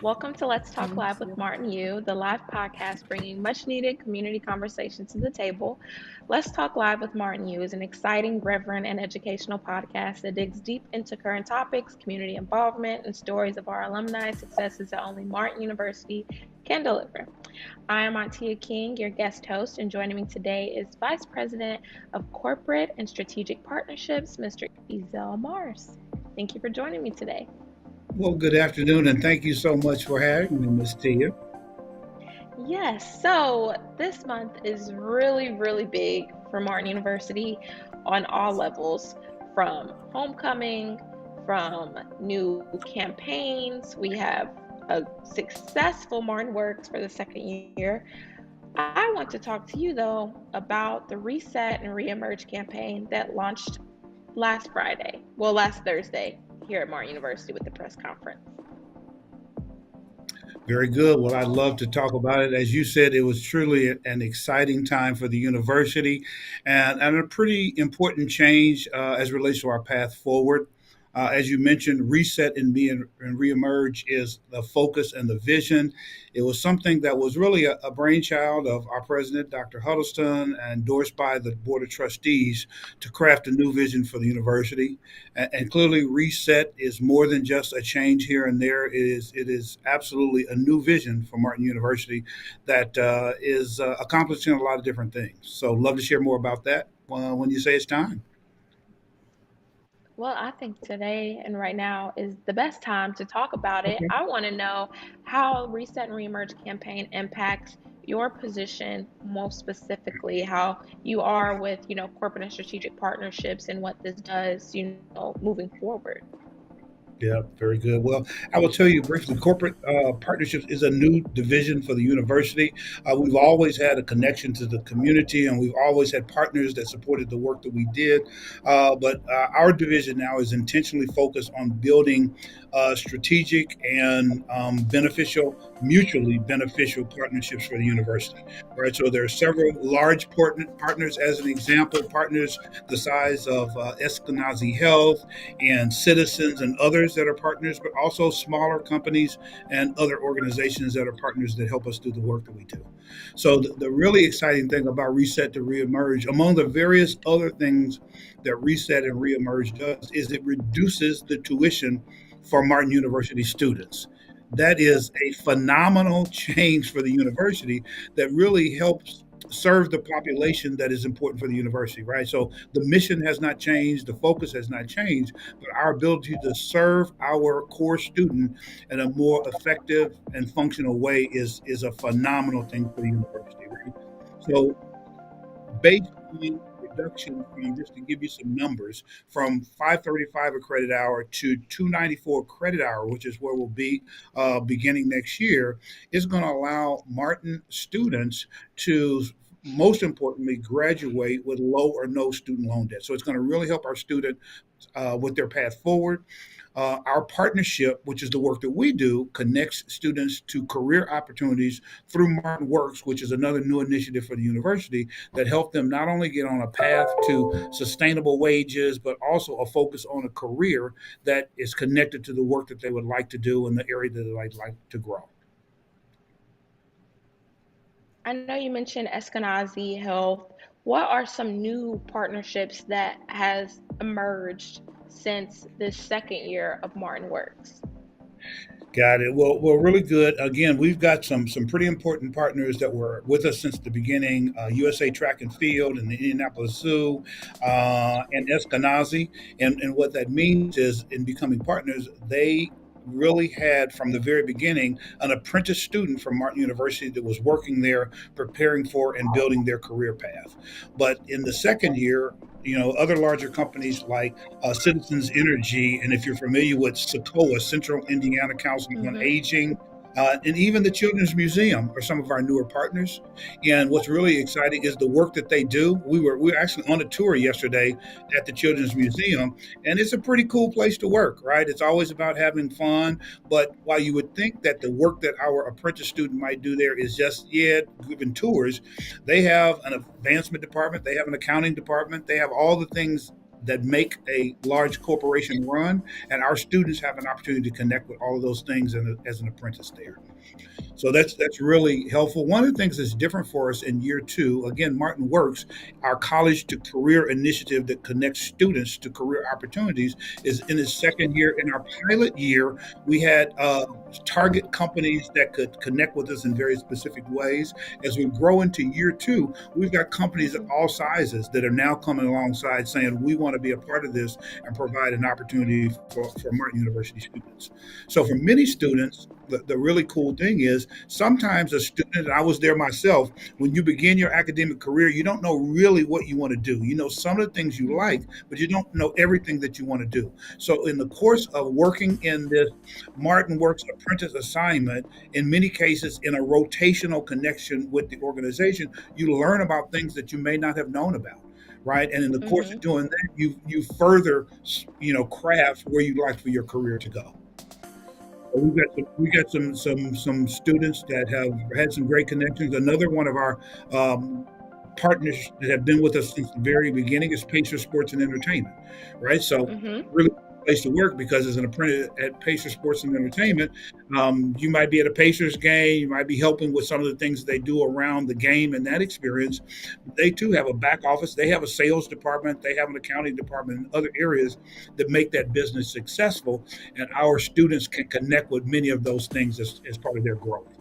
Welcome to Let's Talk Live with Martin Yu, the live podcast bringing much needed community conversation to the table. Let's Talk Live with Martin Yu is an exciting, reverent, and educational podcast that digs deep into current topics, community involvement, and stories of our alumni successes that only Martin University can deliver. I am Antia King, your guest host, and joining me today is Vice President of Corporate and Strategic Partnerships, Mr. Ezel Mars. Thank you for joining me today. Well, good afternoon, and thank you so much for having me, Ms. Tia. Yes, so this month is really big for Martin University on all levels, from homecoming, from new campaigns. We have a successful Martin Works for the second year. I want to talk to you, though, about the Reset and Reemerge campaign that launched last Thursday here at Martin University with the press conference. Very good. Well, I'd love to talk about it. As you said, it was truly an exciting time for the university and a pretty important change as it relates to our path forward. As you mentioned, Reset and Reemerge is the focus and the vision. It was something that was really a brainchild of our president, Dr. Huddleston, and endorsed by the Board of Trustees to craft a new vision for the university. And clearly, Reset is more than just a change here and there. It is absolutely a new vision for Martin University that is accomplishing a lot of different things. So, love to share more about that when you say it's time. Well, I think today and right now is the best time to talk about it. Okay. I want to know how Reset and Reemerge campaign impacts your position most specifically, how you are with, corporate and strategic partnerships and what this does, moving forward. Yeah, very good. Well, I will tell you briefly, corporate partnerships is a new division for the university. We've always had a connection to the community, and we've always had partners that supported the work that we did. But our division now is intentionally focused on building strategic and mutually beneficial partnerships for the university. Right. So there are several large partners, as an example, partners the size of Eskenazi Health and Citizens and others that are partners, but also smaller companies and other organizations that are partners that help us do the work that we do. So the really exciting thing about Reset to Reemerge, among the various other things that Reset and Reemerge does, is it reduces the tuition for Martin University students. That is a phenomenal change for the university that really helps serve the population that is important for the university, right? So the mission has not changed, the focus has not changed, but our ability to serve our core student in a more effective and functional way is a phenomenal thing for the university, right? So based on reduction from, just to give you some numbers, from 535 a credit hour to 294 credit hour, which is where we'll be beginning next year, is going to allow Martin students to, most importantly, graduate with low or no student loan debt. So it's going to really help our student with their path forward. Our partnership, which is the work that we do, connects students to career opportunities through Martin Works, which is another new initiative for the university that help them not only get on a path to sustainable wages, but also a focus on a career that is connected to the work that they would like to do in the area that they'd like to grow. I know you mentioned Eskenazi Health. What are some new partnerships that has emerged since this second year of Martin Works? Got it. Well, really good. Again, we've got some pretty important partners that were with us since the beginning: USA Track and Field and the Indianapolis Zoo, and Eskenazi. And what that means is, in becoming partners, they really had from the very beginning an apprentice student from Martin University that was working there, preparing for and building their career path. But in the second year, other larger companies like Citizens Energy, and if you're familiar with SOCOA, Central Indiana Council on Mm-hmm. Aging, and even the Children's Museum are some of our newer partners. And what's really exciting is the work that they do. We were actually on a tour yesterday at the Children's Museum, and it's a pretty cool place to work, right? It's always about having fun. But while you would think that the work that our apprentice student might do there is just, yeah, giving tours, they have an advancement department, they have an accounting department, they have all the things that make a large corporation run, and our students have an opportunity to connect with all of those things as an apprentice there. So that's really helpful. One of the things that's different for us in year two, again, Martin Works, our college to career initiative that connects students to career opportunities, is in its second year. In our pilot year, we had target companies that could connect with us in very specific ways. As we grow into year two, we've got companies of Mhm. all sizes that are now coming alongside saying, we want to be a part of this and provide an opportunity for Martin University students. So for many students, the really cool thing is sometimes a student, and I was there myself, when you begin your academic career, you don't know really what you want to do. You know some of the things you like, Mhm. but you don't know everything that you want to do. So in the course of working in this Martin Works apprentice assignment, in many cases in a rotational connection with the organization, you learn about things that you may not have known about. Right, and in the course of Mhm. doing that, you further, craft where you'd like for your career to go. We got some students that have had some great connections. Another one of our partners that have been with us since the very beginning is Pacer Sports and Entertainment, right? So Mhm. really good place to work because as an apprentice at Pacer Sports and Entertainment, you might be at a Pacers game, you might be helping with some of the things they do around the game and that experience. They too have a back office. They have a sales department. They have an accounting department and other areas that make that business successful. And our students can connect with many of those things as part of their growth.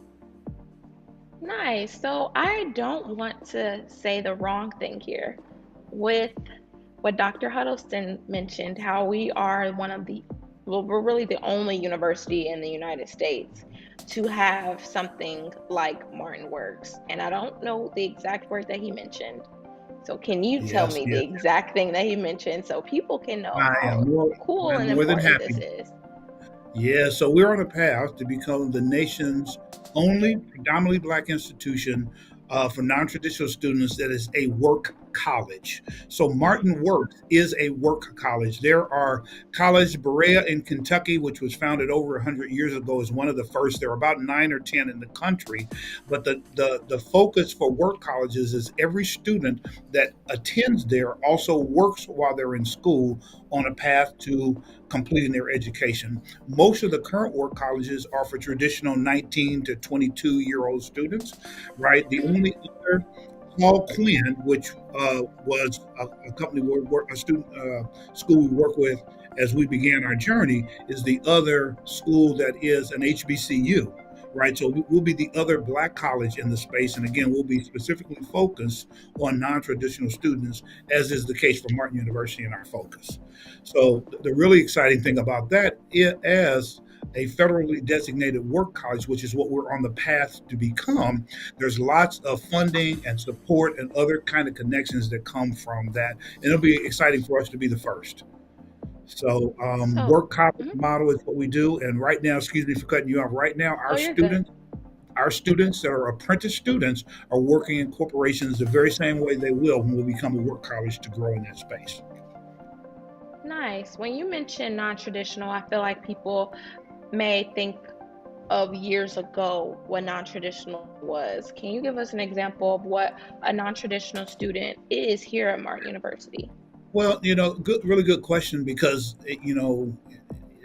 Nice. So I don't want to say the wrong thing here with what Dr. Huddleston mentioned, how we are one of the, well, we're really the only university in the United States to have something like Martin Works. And I don't know the exact word that he mentioned. So can you tell Yes, me the yes. exact thing that he mentioned so people can know I am how more cool I'm and more than important this happy. is? Yeah, so we're on a path to become the nation's only predominantly Black institution for non traditional students that is a work college. So, Martin Works is a work college. There are College Berea in Kentucky, which was founded over 100 years ago, is one of the first. There are about 9 or 10 in the country. But the focus for work colleges is every student that attends there also works while they're in school on a path to completing their education. Most of the current work colleges are for traditional 19 to 22-year-old students, right? The only other, Paul Quinn, which was a company a student school we work with as we began our journey, is the other school that is an HBCU. Right, so we'll be the other Black college in the space, and again, we'll be specifically focused on non-traditional students, as is the case for Martin University in our focus. So the really exciting thing about that, as a federally designated work college, which is what we're on the path to become, there's lots of funding and support and other kind of connections that come from that. And it'll be exciting for us to be the first. So So, work college mhm. model is what we do. And right now, excuse me for cutting you off, right now, Oh, you're good. our students that are apprentice students are working in corporations the very same way they will when we become a work college to grow in that space. Nice. When you mention non-traditional, I feel like people may think of years ago what non-traditional was. Can you give us an example of what a non-traditional student is here at Martin University? Well, really good question because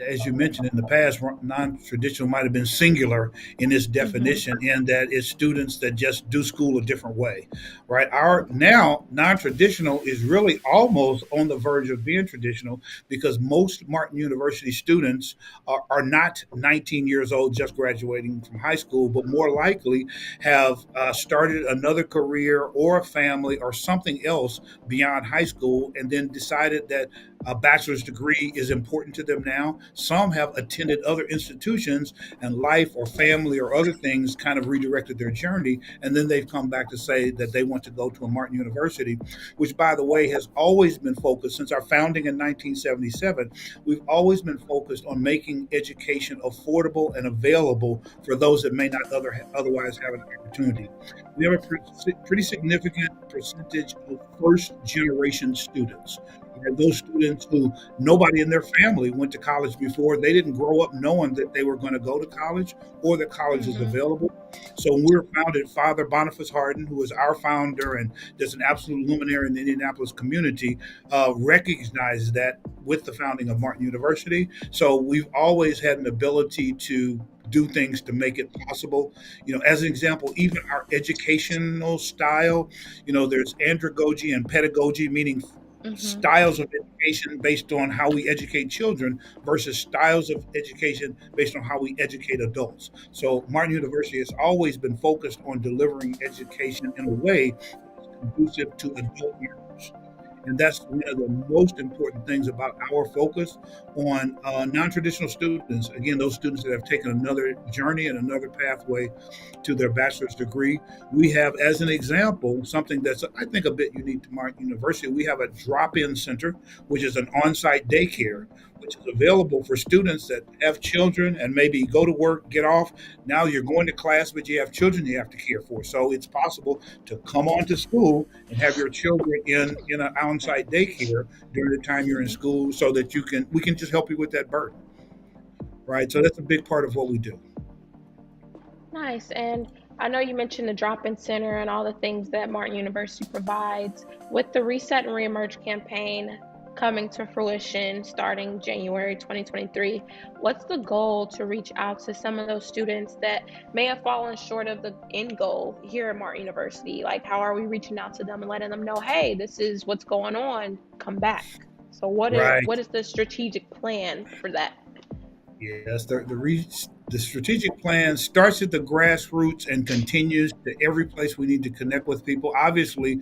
as you mentioned in the past, non-traditional might have been singular in its Mm-hmm. definition, in that it's students that just do school a different way, right? Our now non-traditional is really almost on the verge of being traditional because most Martin University students are not 19 years old just graduating from high school, but more likely have started another career or a family or something else beyond high school, and then decided that a bachelor's degree is important to them now. Some have attended other institutions, and life or family or other things kind of redirected their journey. And then they've come back to say that they want to go to a Martin University, which, by the way, has always been focused since our founding in 1977. We've always been focused on making education affordable and available for those that may not otherwise have an opportunity. We have a pretty significant percentage of first generation students, And those students who nobody in their family went to college before, they didn't grow up knowing that they were going to go to college or that college was Mhm. available. So when we were founded, Father Boniface Harden, who was our founder and just an absolute luminary in the Indianapolis community, recognized that with the founding of Martin University. So we've always had an ability to do things to make it possible. As an example, even our educational style, there's andragogy and pedagogy, meaning Mhm. styles of education based on how we educate children versus styles of education based on how we educate adults. So Martin University has always been focused on delivering education in a way that's conducive to adult learners. And that's one of the most important things about our focus on non-traditional students. Again, those students that have taken another journey and another pathway to their bachelor's degree. We have, as an example, something that's, I think, a bit unique to Martin University. We have a drop in center, which is an on site daycare, Mhm. which is available for students that have children and maybe go to work, get off. Now you're going to class, but you have children you have to care for. So it's possible to come on to school and have your children in an on site daycare during the time you're in Mhm. school so that we can just help you with that burden. Right. So that's a big part of what we do. Nice. And I know you mentioned the drop-in center and all the things that Martin University provides. With the Reset and Reemerge campaign coming to fruition starting January 2023, what's the goal to reach out to some of those students that may have fallen short of the end goal here at Martin University? Like, how are we reaching out to them and letting them know, hey, this is what's going on, come back? So Right. what is the strategic plan for that? Yes, the strategic plan starts at the grassroots and continues to every place we need to connect with people. Obviously,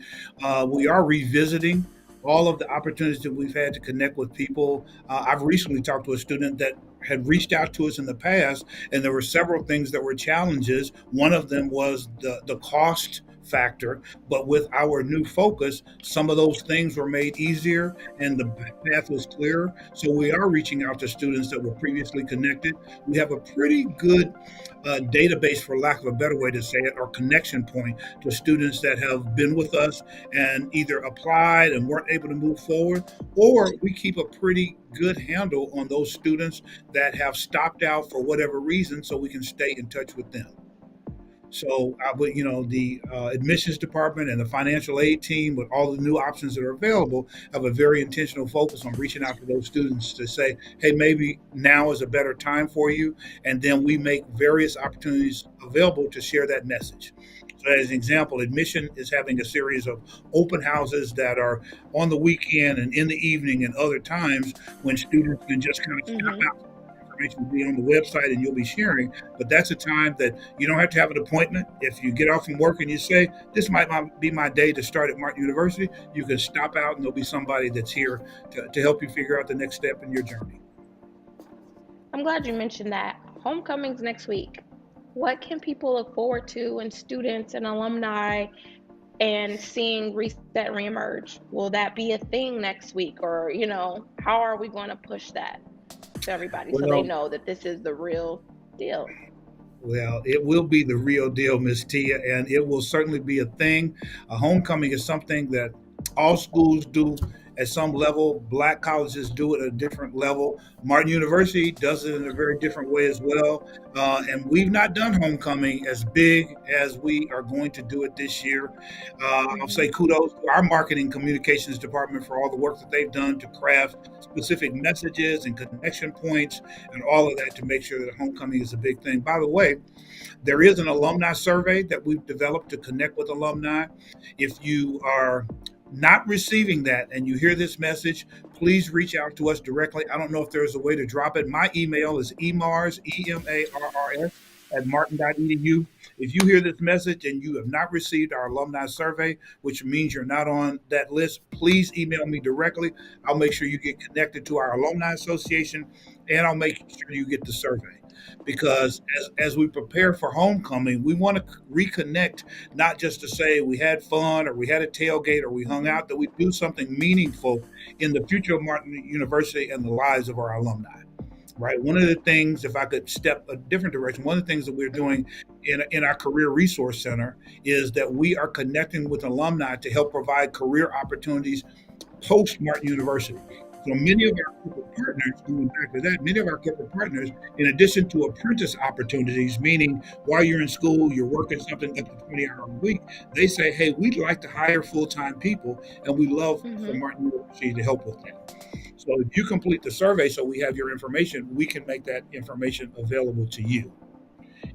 we are revisiting all of the opportunities that we've had to connect with people. I've recently talked to a student that had reached out to us in the past, and there were several things that were challenges. One of them was the cost factor, but with our new focus, some of those things were made easier and the path was clearer. So we are reaching out to students that were previously connected. We have a pretty good database, for lack of a better way to say it, or connection point to students that have been with us and either applied and weren't able to move forward, or we keep a pretty good handle on those students that have stopped out for whatever reason so we can stay in touch with them. So, but the admissions department and the financial aid team, with all the new options that are available, have a very intentional focus on reaching out to those students to say, "Hey, maybe now is a better time for you," and then we make various opportunities available to share that message. So, as an example, admission is having a series of open houses that are on the weekend and in the evening and other times when students can just kind of stop Mhm. out. Information will be on the website and you'll be sharing, but that's a time that you don't have to have an appointment. If you get off from work and you say, "This might not be my day to start at Martin University," you can stop out and there'll be somebody that's here to help you figure out the next step in your journey. I'm glad you mentioned that. Homecoming's next week. What can people look forward to and students and alumni and seeing Reset Reemerge? Will that be a thing next week? Or, how are we going to push that to everybody so they Well, know that this is the real deal? Well, it will be the real deal, Miss Tia, and it will certainly be a thing. A homecoming is something that all schools do at some level. Black colleges do it at a different level. Martin University does it in a very different way as well. And we've not done homecoming as big as we are going to do it this year. I'll say Hmm. kudos to our marketing communications department for all the work that they've done to craft specific messages and connection points and all of that to make sure that homecoming is a big thing. By the way, there is an alumni survey that we've developed to connect with alumni. If you are not receiving that and you hear this message, please reach out to us directly. I don't know if there's a way to drop it. My email is emars, EMARRS, at martin.edu. If you hear this message and you have not received our alumni survey, which means you're not on that list, please email me directly. I'll make sure you get connected to our alumni association and I'll make sure you get the survey because as we prepare for homecoming, we want to reconnect, not just to say we had fun or we had a tailgate or we hung Hmm. out, that we do something meaningful in the future of Martin University and the lives of our alumni. Right. One of the things, if I could step a different direction, one of the things that we're doing in our Career Resource Center is that we are connecting with alumni to help provide career opportunities post Martin University. So many of our corporate partners, going back to that, many of our corporate partners, in addition to apprentice opportunities, meaning while you're in school, you're working something up to 20 hours a week, they say, hey, we'd like to hire full-time people, and we love for Mm-hmm. Martin University to help with that. So if you complete the survey so we have your information, we can make that information available to you.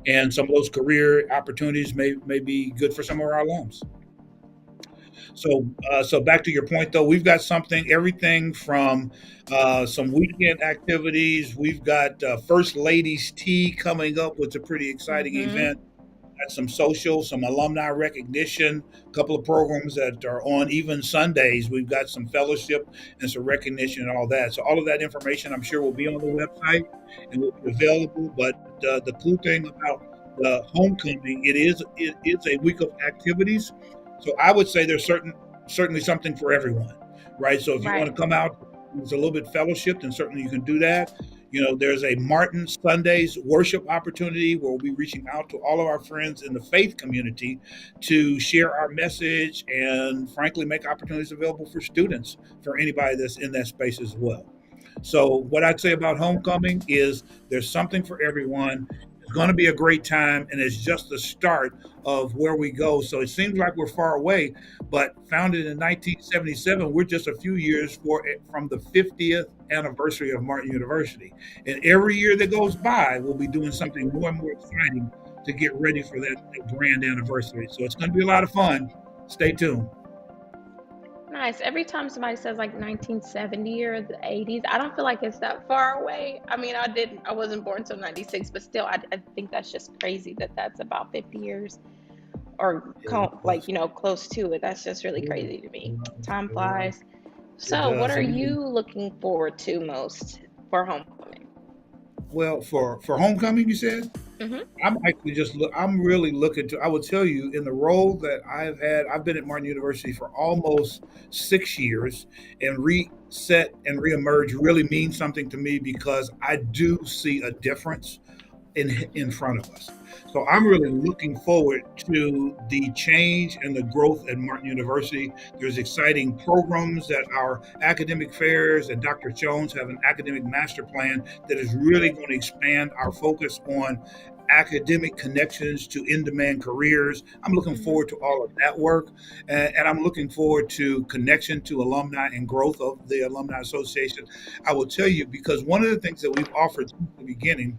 And some of those career opportunities may be good for some of our alums. So back to your point though, we've got something, everything from some weekend activities. We've got First Ladies Tea coming up, which is a pretty exciting Mm-hmm. event. Got some social, some alumni recognition, a couple of programs that are on even Sundays. We've got some fellowship and some recognition and all that. So all of that information, I'm sure, will be on the website and will be available. But the cool thing about the homecoming, it is a week of activities. So I would say there's certainly something for everyone, right? So if you want Right. to come out, it's a little bit fellowship, then certainly you can do that. There's a Martin Sundays worship opportunity where we'll be reaching out to all of our friends in the faith community to share our message and, frankly, make opportunities available for students, for anybody that's in that space as well. So, what I'd say about homecoming is there's something for everyone. It's going to be a great time, and it's just the start of where we go. So, it seems like we're far away, but founded in 1977, we're just a few years from the 50th anniversary of Martin University. And every year that goes by, we'll be doing something more and more exciting to get ready for that grand anniversary. So, it's going to be a lot of fun. Stay tuned. Nice. Every time somebody says like 1970 or the 80s, I don't feel like it's that far away. I mean, I wasn't born until 96, but still, I think that's just crazy that that's about 50 years or Yeah, it like, does. close to it. That's just really Yeah, crazy to me. it Time does. flies. It So, what does. are And you looking forward to most for homecoming? well, for homecoming, you said. Mm-hmm. I'm really looking to. I will tell you, in the role that I've had, I've been at Martin University for almost 6 years, and reset and reemerge really means something to me because I do see a difference in front of us. So I'm really looking forward to the change and the growth at Martin University. There's exciting programs that our academic fairs and Dr. Jones have an academic master plan that is really going to expand our focus on academic connections to in-demand careers. I'm looking Mm-hmm. forward to all of that work, and I'm looking forward to connection to alumni and growth of the Alumni Association. I will tell you, because one of the things that we've offered since the beginning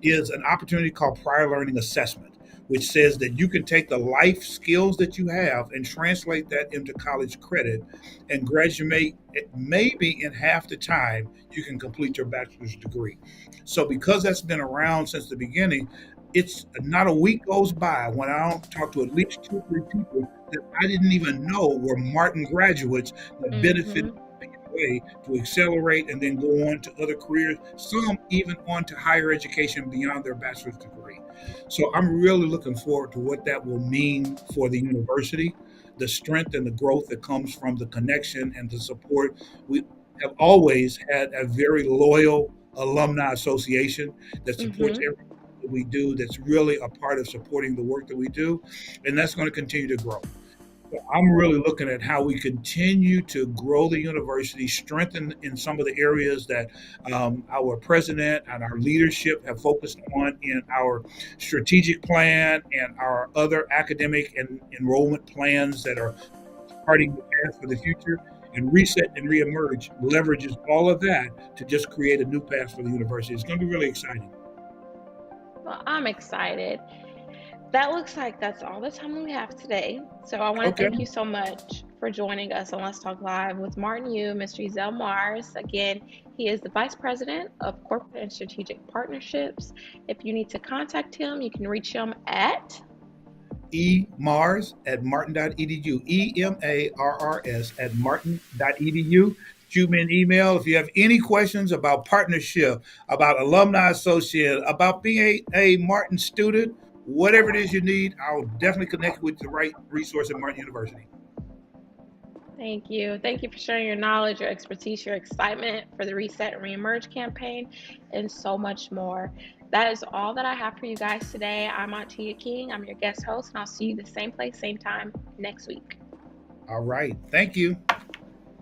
is an opportunity called prior learning assessment, which says that you can take the life skills that you have and translate that into college credit and graduate maybe in half the time you can complete your bachelor's degree. So, because that's been around since the beginning, it's not a week goes by when I don't talk to at least two or three people that I didn't even know were Martin graduates that benefited Mm-hmm. way to accelerate and then go on to other careers, some even on to higher education beyond their bachelor's degree. So I'm really looking forward to what that will mean for the university, the strength and the growth that comes from the connection and the support. We have always had a very loyal alumni association that supports Mm-hmm. everything that we do, that's really a part of supporting the work that we do, and that's going to continue to grow. So I'm really looking at how we continue to grow the university, strengthen in some of the areas that our president and our leadership have focused on in our strategic plan and our other academic and enrollment plans that are charting the path for the future. And reset and reemerge leverages all of that to just create a new path for the university. It's going to be really exciting. Well, I'm excited. That looks like that's all the time we have today. So I want to Okay. thank you so much for joining us on Let's Talk Live with Martin Yu, Mr. Zell Mars. Again, he is the Vice President of Corporate and Strategic Partnerships. If you need to contact him, you can reach him at emars at martin.edu, EMARRS at martin.edu. Shoot me an email if you have any questions about partnership, about alumni associate, about being a Martin student, whatever it is you need. I'll definitely connect with the right resource at Martin University. Thank you. Thank you for sharing your knowledge, your expertise, your excitement for the Reset and Reemerge campaign, and so much more. That is all that I have for you guys today. I'm Auntie King. I'm your guest host, and I'll see you the same place, same time next week. All right. Thank you.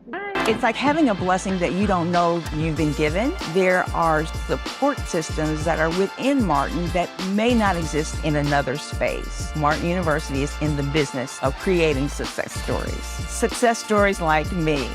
Bye. It's like having a blessing that you don't know you've been given. There are support systems that are within Martin that may not exist in another space. Martin University is in the business of creating success stories. Success stories like me.